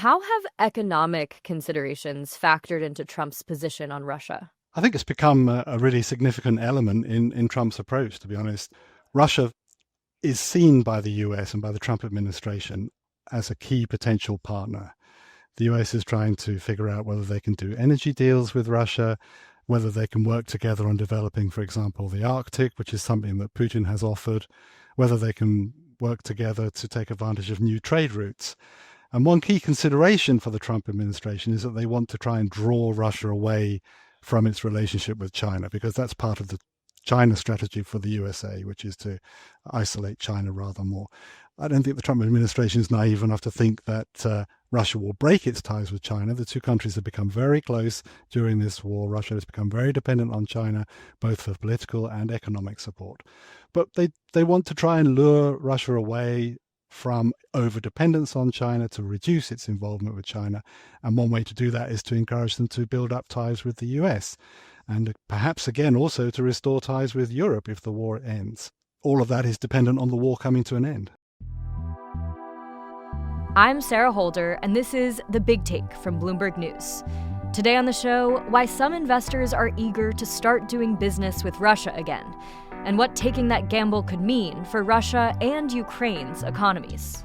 How have economic considerations factored into Trump's position on Russia? I think it's become a really significant element in Trump's approach, to be honest. Russia is seen by the US and by the Trump administration as a key potential partner. The US is trying to figure out whether they can do energy deals with Russia, whether they can work together on developing, for example, the Arctic, which is something that Putin has offered, whether they can work together to take advantage of new trade routes. And one key consideration for the Trump administration is that they want to try and draw Russia away from its relationship with China, because that's part of the China strategy for the USA, which is to isolate China rather more. I don't think the Trump administration is naive enough to think that Russia will break its ties with China. The two countries have become very close during this war. Russia has become very dependent on China, both for political and economic support. But they want to try and lure Russia away from over-dependence on China to reduce its involvement with China. And one way to do that is to encourage them to build up ties with the US and perhaps again also to restore ties with Europe if the war ends. All of that is dependent on the war coming to an end. I'm Sarah Holder, and this is The Big Take from Bloomberg News. Today on the show, why some investors are eager to start doing business with Russia again, and what taking that gamble could mean for Russia and Ukraine's economies.